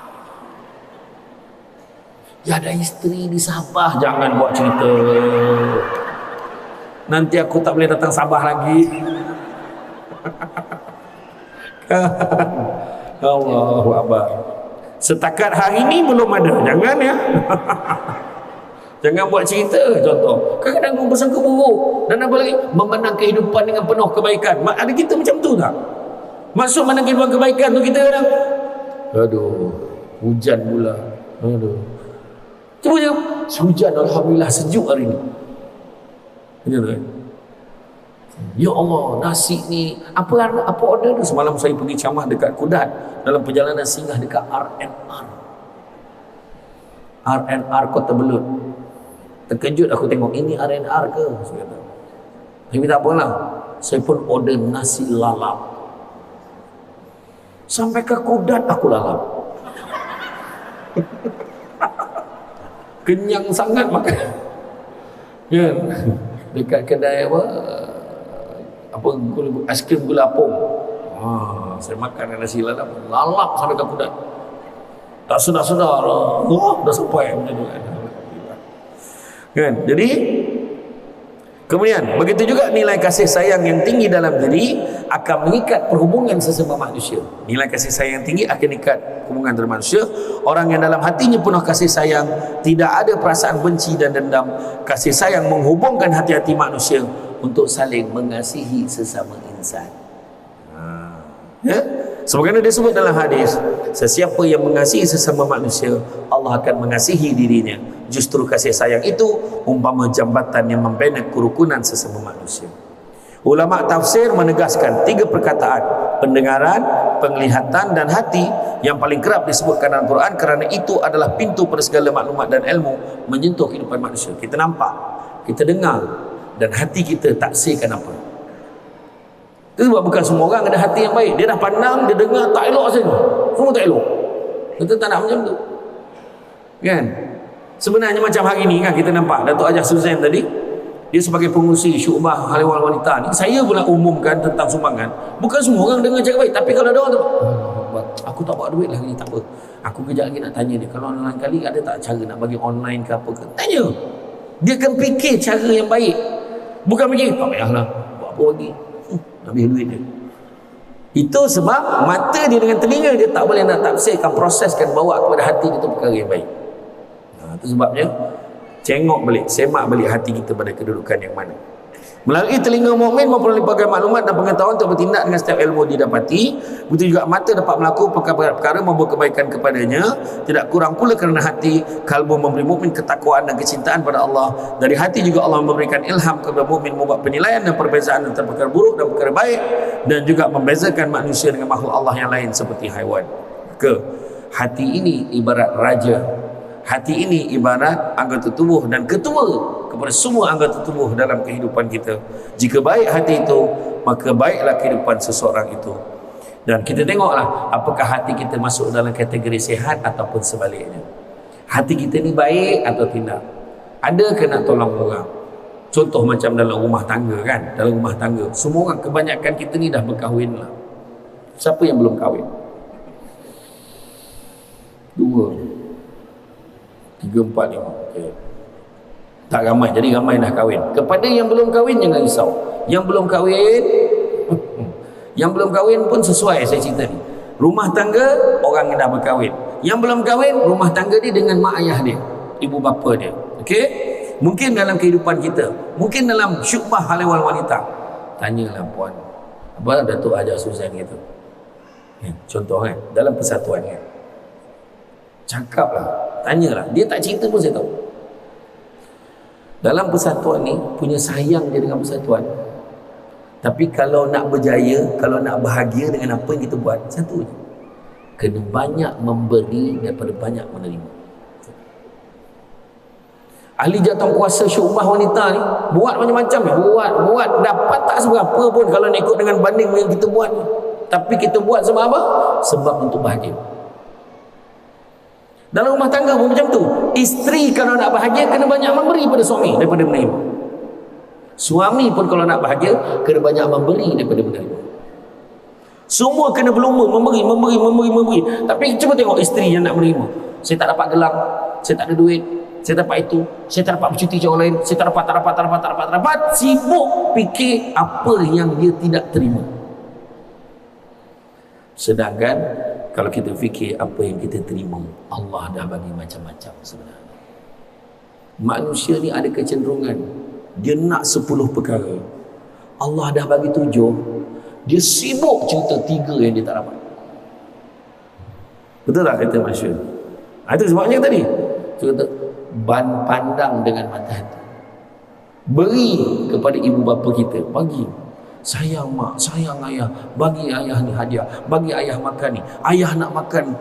Ya ada isteri di Sabah. Jangan buat cerita. Nanti aku tak boleh datang Sabah lagi. Allahu Akbar. Setakat hari ni belum ada. Jangan ya. Jangan buat cerita. Contoh, kadang-kadang kau bersangka buruk dan apa lagi, memandang kehidupan dengan penuh kebaikan. Ada kita macam tu tak? Maksud memandang kehidupan kebaikan tu kita kadang, aduh, hujan pula. Aduh. Cuba je. Hujan, alhamdulillah sejuk hari ni. Macam tu kan? Ya Allah, nasi ni apa order tu? Semalam saya pergi ceramah dekat Kudat dalam perjalanan singgah dekat R&R Kota Belud. Terkejut aku tengok, ini R&R ke? Saya kata. Tapi tak apalah, saya pun order nasi lalap. Sampai ke Kudat aku lalap. Kenyang sangat makan. Ya. Dekat kedai apa aiskrim gula apung. Saya makan nasi lalap sampai ke Kudat. Tak sedar-sedar dah sampai macam tu kan. Jadi kemudian begitu juga nilai kasih sayang yang tinggi dalam diri akan mengikat perhubungan sesama manusia. Nilai kasih sayang yang tinggi akan ikat hubungan antara manusia. Orang yang dalam hatinya penuh kasih sayang, tidak ada perasaan benci dan dendam. Kasih sayang menghubungkan hati-hati manusia untuk saling mengasihi sesama insan. Ya? Sebagaimana dia sebut dalam hadis, sesiapa yang mengasihi sesama manusia, Allah akan mengasihi dirinya. Justru kasih sayang itu umpama jambatan yang membina kerukunan sesama manusia. Ulama tafsir menegaskan 3 perkataan: pendengaran, penglihatan dan hati, yang paling kerap disebutkan dalam Quran kerana itu adalah pintu pada segala maklumat dan ilmu menyentuh kehidupan manusia. Kita nampak, kita dengar, dan hati kita taksirkan apa. Itu sebab bukan semua orang ada hati yang baik. Dia dah pandang, dia dengar, tak elok saja. Semua tak elok. Kita tak nak macam tu. Kan? Sebenarnya macam hari ni kan kita nampak Datuk Hajah Suzan tadi, dia sebagai pengurusi Syu'bah Haliwal Wanita ni, saya pula umumkan tentang sumbangan. Bukan semua orang dengar cakap baik, tapi kalau ada orang tu, aku tak bawa duit lagi, tak apa. Aku kejap lagi nak tanya dia, kalau lain kali ada tak cara nak bagi online ke apa ke? Tanya. Dia akan fikir cara yang baik. Bukan fikir, tak payahlah, buat apa lagi? Habis duit dia. Itu sebab mata dia dengan telinga dia tak boleh nak tafsirkan, proseskan, bawa kepada hati dia tu perkara yang baik. Itu sebabnya cengok balik, semak balik hati kita pada kedudukan yang mana. Melalui telinga mukmin memperoleh pelbagai maklumat dan pengetahuan untuk bertindak dengan setiap ilmu didapati. Begitu juga mata dapat melakukan perkara-perkara membawa kebaikan kepadanya. Tidak kurang pula kerana hati kalbu memberi mukmin ketakwaan dan kecintaan pada Allah. Dari hati juga Allah memberikan ilham kepada mukmin membuat penilaian dan perbezaan antara perkara buruk dan perkara baik, dan juga membezakan manusia dengan makhluk Allah yang lain seperti haiwan. Maka hati ini ibarat raja. Hati ini ibarat anggota tubuh dan ketua kepada semua anggota tubuh dalam kehidupan kita. Jika baik hati itu, maka baiklah kehidupan seseorang itu. Dan kita tengoklah apakah hati kita masuk dalam kategori sihat ataupun sebaliknya. Hati kita ni baik atau tidak? Ada ke nak tolong orang? Contoh macam dalam rumah tangga kan. Dalam rumah tangga, semua orang, kebanyakan kita ni dah berkahwin lah. Siapa yang belum kahwin? 2, 3, 4, 5. Okay. Tak ramai, jadi ramai dah kahwin. Kepada yang belum kahwin jangan risau. Yang belum kahwin pun sesuai saya cerita ni. Rumah tangga orang yang dah berkahwin. Yang belum kahwin, rumah tangga dia dengan mak ayah dia, ibu bapa dia. Okey? Mungkin dalam kehidupan kita, mungkin dalam syubhah halal wanita. Tanyalah puan, apa Datuk Haji Suzan gitu. Contoh kan, dalam persatuan kan. Cakaplah, tanyalah. Dia tak cerita pun saya tahu. Dalam persatuan ni punya sayang dia dengan persatuan. Tapi kalau nak berjaya, kalau nak bahagia dengan apa yang kita buat, satu je. Kena banyak memberi daripada banyak menerima. Ahli jawatankuasa syubhah wanita ni buat macam-macam, buat dapat tak seberapa pun kalau nak ikut dengan banding yang kita buat ni. Tapi kita buat sebab apa? Sebab untuk bahagia. Dalam rumah tangga pun macam tu. Isteri kalau nak bahagia kena banyak memberi pada suami daripada menerima. Suami pun kalau nak bahagia kena banyak memberi daripada menerima. Semua kena berlumba memberi. Tapi cuba tengok isteri yang nak menerima. Saya tak dapat gelang, saya tak ada duit, saya dapat itu, saya tak dapat bercuti macam orang lain, saya tak dapat. Sibuk fikir apa yang dia tidak terima. Sedangkan kalau kita fikir apa yang kita terima, Allah dah bagi macam-macam sebenarnya. Manusia ni ada kecenderungan dia nak 10 perkara, Allah dah bagi 7, dia sibuk cerita 3 yang dia tak dapat. Betul tak kata manusia? Itu sebabnya tadi kita pandang dengan mata hati. Beri kepada ibu bapa kita, bagi. Sayang mak, sayang ayah, bagi ayah ni hadiah, bagi ayah makan ni. Ayah nak makan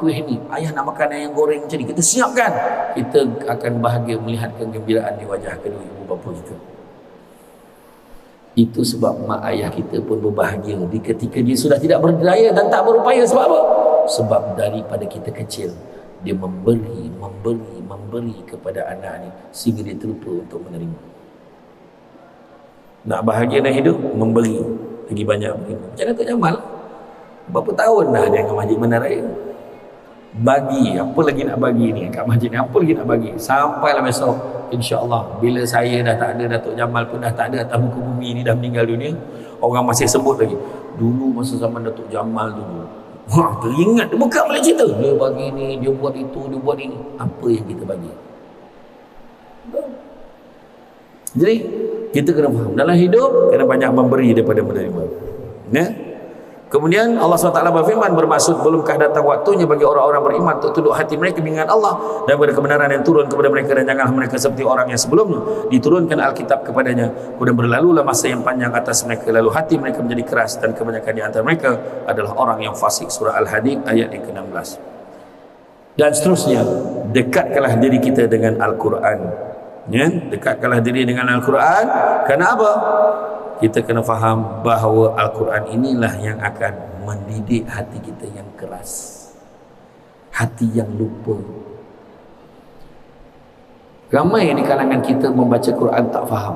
kuih ni, ayah nak makan ayam goreng macam ni. Kita siapkan. Kita akan bahagia melihat kegembiraan di wajah kedua ibu bapa kita. Itu sebab mak ayah kita pun berbahagia di ketika dia sudah tidak berdaya dan tak berupaya. Sebab apa? Sebab daripada kita kecil dia memberi kepada anak ni sehingga dia terlupa untuk menerima. Nak bahagia dan hidup, memberi lagi banyak. Macam Datuk Jamal, berapa tahun dah dia dengan Masjid Bandar Raya, bagi apa lagi nak bagi ni kat masjid ni, apa lagi nak bagi sampailah besok insya-Allah bila saya dah tak ada, Datuk Jamal pun dah tak ada atas muka bumi ni, dah meninggal dunia, orang masih sebut lagi dulu masa zaman Datuk Jamal dulu. Wah, teringat, dia buka balik cerita, dia bagi ni, dia buat itu, dia buat ini. Apa yang kita bagi? Jadi kita kena faham, dalam hidup kena banyak memberi daripada menerima. Ya? Kemudian Allah SWT berfirman, bermaksud belumkah datang waktunya bagi orang-orang beriman untuk tunduk hati mereka mengingat Allah dan kepada kebenaran yang turun kepada mereka, dan janganlah mereka seperti orang yang sebelumnya diturunkan Alkitab kepadanya, kemudian berlalulah masa yang panjang atas mereka, lalu hati mereka menjadi keras, dan kebanyakan di antara mereka adalah orang yang fasik. Surah Al-Hadid ayat yang ke-16. Dan seterusnya, dekatkanlah diri kita dengan Al-Quran. Ya? Dekatkanlah diri dengan Al-Quran. Kenapa? Kita kena faham bahawa Al-Quran inilah yang akan mendidik hati kita yang keras, hati yang lupa. Ramai di kalangan kita membaca Quran tak faham.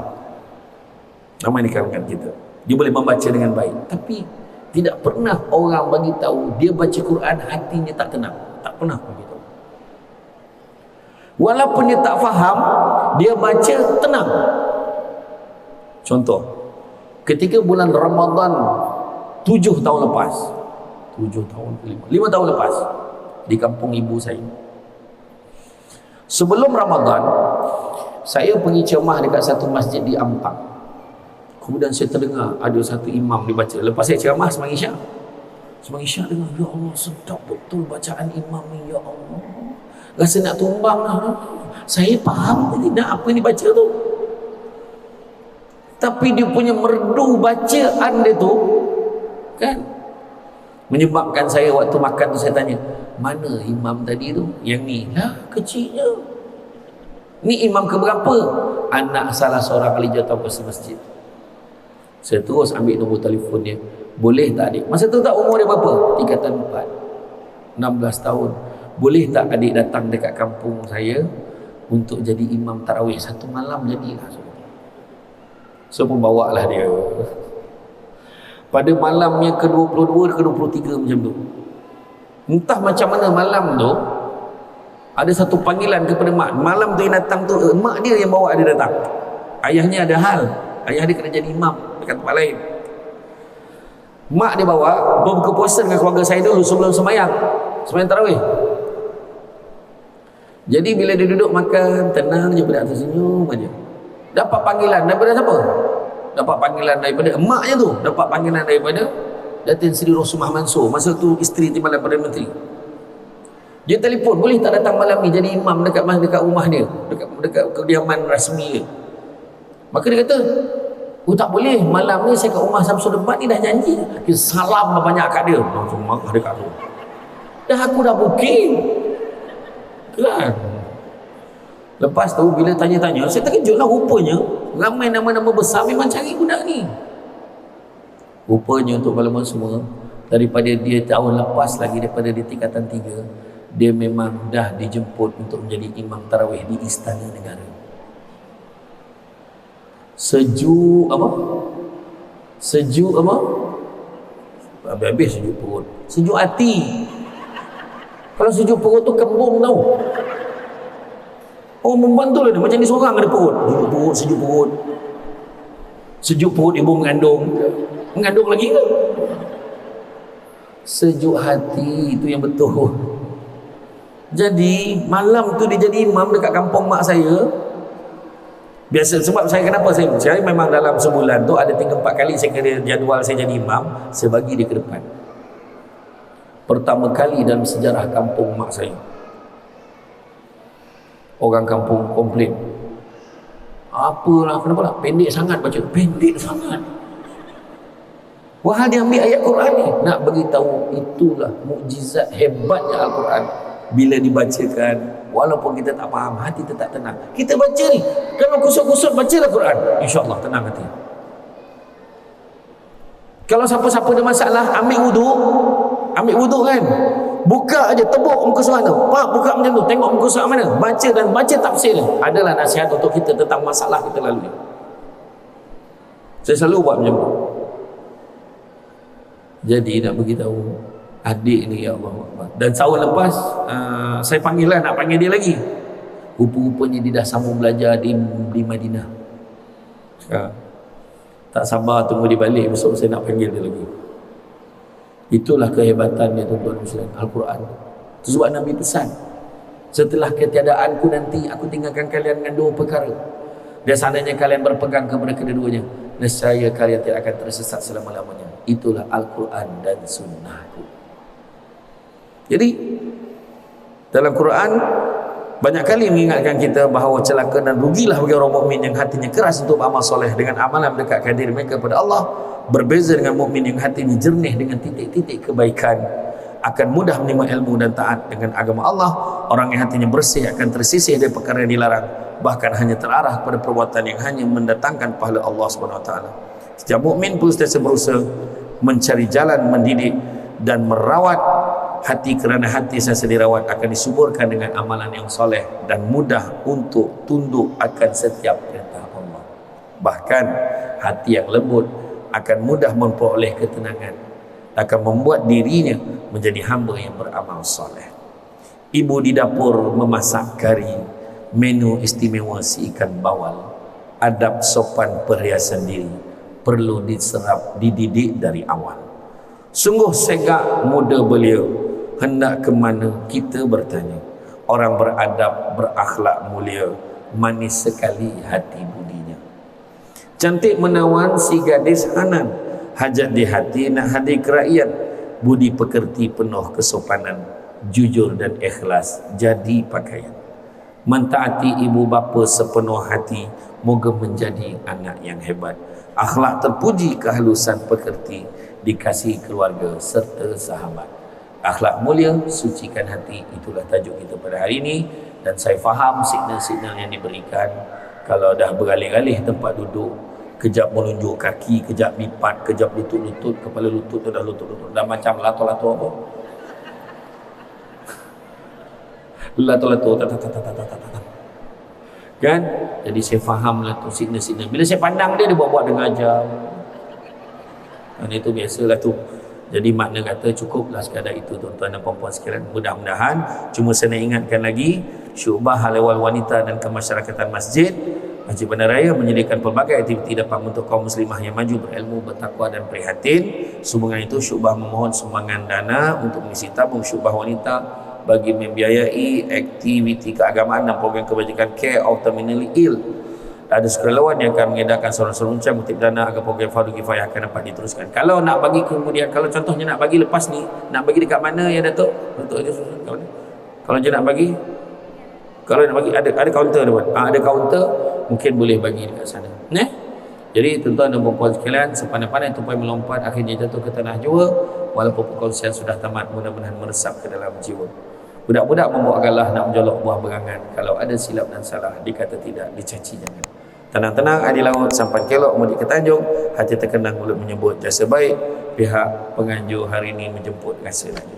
Ramai di kalangan kita, dia boleh membaca dengan baik, tapi tidak pernah orang bagi tahu dia baca Quran hatinya tak tenang. Tak pernah bagi tahu. Walaupun dia tak faham, dia baca tenang. Contoh, ketika bulan Ramadan 7 tahun lepas, 5 tahun lepas, di kampung ibu saya, sebelum Ramadan saya pergi ceramah dekat satu masjid di Ampang. Kemudian saya terdengar ada satu imam dibaca. Lepas saya ceramah sembahyang Isyak, dengar, ya Allah, sedap betul bacaan imam ni, ya Allah, rasa nak tumbang lah. Saya faham tidak apa yang dibaca tu, tapi dia punya merdu bacaan dia tu kan menyebabkan saya waktu makan tu saya tanya, mana imam tadi tu? Yang ni lah, kecilnya ni imam keberapa? Anak salah seorang ahli jawatankuasa masjid. Saya terus ambil nombor telefon dia, boleh tak adik, masa tu tak umur dia berapa, tingkatan 4, 16 tahun, boleh tak adik datang dekat kampung saya untuk jadi imam tarawih satu malam? Jadilah. So pun bawa lah dia. Pada malamnya ke-22, ke-23 macam tu, entah macam mana malam tu, ada satu panggilan kepada mak. Malam tu yang datang tu, mak dia yang bawa dia datang. Ayahnya ada hal, ayah dia kena jadi imam dekat tempat lain. Mak dia bawa, berbuka puasa dengan keluarga saya dulu sebelum sembahyang tarawih. Jadi bila dia duduk makan, tenang je pada atas, senyum aja. Dapat panggilan daripada siapa? Dapat panggilan daripada emaknya tu, dapat panggilan daripada Datin Seri Rosmah Mansur, masa tu isteri Timbalan Perdana Menteri. Dia telefon, boleh tak datang malam ni jadi imam dekat rumah dia, dekat kediaman rasmi dia. Maka dia kata, oh tak boleh, malam ni saya kat rumah Samsul Debat ni dah janji. Kita salam banyak kat dia, langsung marah dekat tu. Dah aku dah booking kan. Lepas tu bila tanya-tanya, saya terkejut lah, rupanya ramai nama-nama besar memang cari budak ni. Rupanya untuk maklumat semua, daripada dia tahun lepas lagi, daripada dia tingkatan 3, dia memang dah dijemput untuk menjadi imam tarawih di Istana Negara. Sejuk apa? Habis sejuk perut. Sejuk hati. Kalau sejuk perut tu kembung tau. Oh, membantu lah dia, macam ni seorang ada perut. Sejuk perut. Sejuk perut ibu mengandung. Mengandung lagi ke? Sejuk hati, itu yang betul. Jadi malam tu dia jadi imam dekat kampung mak saya. Biasa, sebab kenapa saya memang dalam sebulan tu ada 3-4 kali saya kira jadual saya jadi imam, saya bagi dia ke depan. Pertama kali dalam sejarah kampung mak saya, orang kampung komplain, apalah, kenapa lah pendek sangat baca, pendek sangat. Wahal dia ambil ayat Quran ni, nak beritahu itulah mukjizat hebatnya Al-Quran. Bila dibacakan, walaupun kita tak faham, hati tetap tenang. Kita baca ni, kalau kusut-kusut bacalah Quran, insya-Allah tenang hati. Kalau siapa-siapa ada masalah, ambil wudu kan, buka aja, tebuk muka surat tu, pak buka macam tu, tengok muka surat mana, baca dan baca tafsir. Adalah nasihat untuk kita tentang masalah kita lalui. Saya selalu buat macam tu. Jadi nak beritahu adik ni, ya Allah. Dan tahun lepas saya panggil lah, nak panggil dia lagi. Rupa-rupanya dia dah sambung belajar di Madinah. Tak sabar tunggu dia balik, besok saya nak panggil dia lagi. Itulah kehebatannya tuan-tuan muslim, Al-Quran. Itu sebab Nabi pesan, setelah ketiadaanku nanti aku tinggalkan kalian dengan 2 perkara. Dan seandainya kalian berpegang kepada kedua-duanya, nescaya kalian tidak akan tersesat selama-lamanya. Itulah Al-Quran dan Sunnahku. Jadi dalam Quran banyak kali mengingatkan kita bahawa celaka dan rugilah bagi orang mukmin yang hatinya keras untuk beramal soleh dengan amalan mendekatkan diri mereka kepada Allah, berbeza dengan mukmin yang hatinya jernih dengan titik-titik kebaikan, akan mudah menerima ilmu dan taat dengan agama Allah. Orang yang hatinya bersih akan tersisih dari perkara yang dilarang, bahkan hanya terarah pada perbuatan yang hanya mendatangkan pahala Allah SWT. Setiap mukmin pun sentiasa berusaha mencari jalan mendidik dan merawat hati, kerana hati saya dirawat akan disuburkan dengan amalan yang soleh dan mudah untuk tunduk akan setiap perintah Allah. Bahkan hati yang lembut akan mudah memperoleh ketenangan, akan membuat dirinya menjadi hamba yang beramal soleh. Ibu di dapur memasak kari, menu istimewa si ikan bawal, adab sopan perhiasan diri perlu diserap dididik dari awal. Sungguh segak muda belia, hendak ke mana kita bertanya. Orang beradab berakhlak mulia, manis sekali hati budinya. Cantik menawan si gadis Hanan, hajat di hati nak hadir kerakyat. Budi pekerti penuh kesopanan, jujur dan ikhlas jadi pakaian. Mentaati ibu bapa sepenuh hati, moga menjadi anak yang hebat. Akhlak terpuji, kehalusan pekerti, dikasihi keluarga serta sahabat. Akhlak mulia, sucikan hati. Itulah tajuk kita pada hari ini. Dan saya faham signal-signal yang diberikan. Kalau dah beralih-alih tempat duduk, kejap menunjuk kaki, kejap lipat, kejap lutut-lutut, kepala lutut tu dah lutut-lutut, dah macam lato-lato apa? Lato-lato, kan? Jadi saya faham lah tu signal-signal. Bila saya pandang dia buat-buat dengan ajar. Dan itu biasalah tu. Jadi makna kata cukuplah sekadar itu tuan-tuan dan puan-puan sekalian. Mudah-mudahan, cuma saya nak ingatkan lagi, Syu'bah Hal Ehwal Wanita dan Kemasyarakatan Masjid Bandar Raya menyediakan pelbagai aktiviti dapat untuk kaum muslimah yang maju, berilmu, bertakwa dan prihatin. Sehubungan itu, Syu'bah memohon sumbangan dana untuk mengisi tabung Syu'bah Wanita bagi membiayai aktiviti keagamaan dan program kebajikan care of terminally ill. Ada sukarelawan yang akan mengedarkan seorang-seorang uncang kutip dana agar program fardu kifayah akan dapat diteruskan. Kalau nak bagi kemudian, kalau contohnya nak bagi lepas ni, nak bagi dekat mana ya Datuk? Datuk aja kat mana? Kalau je nak bagi, kalau nak bagi ada kaunter tuan. Ada kaunter, mungkin boleh bagi dekat sana. Jadi tuan-tuan dan puan-puan sekalian, sepandai-pandai tupai melompat akhirnya jatuh ke tanah jua. Walaupun perkongsian sudah tamat, mudah-mudahan meresap ke dalam jiwa. Budak-budak membawa galah nak menjolok buah berangan. Kalau ada silap dan salah, dikata tidak, dicaci jangan. Tenang-tenang adi laut sampai kelok mudik ke Tanjung, hati terkenang mulut menyebut jasa baik. Pihak penganjur hari ini menjemput rasa lanjut.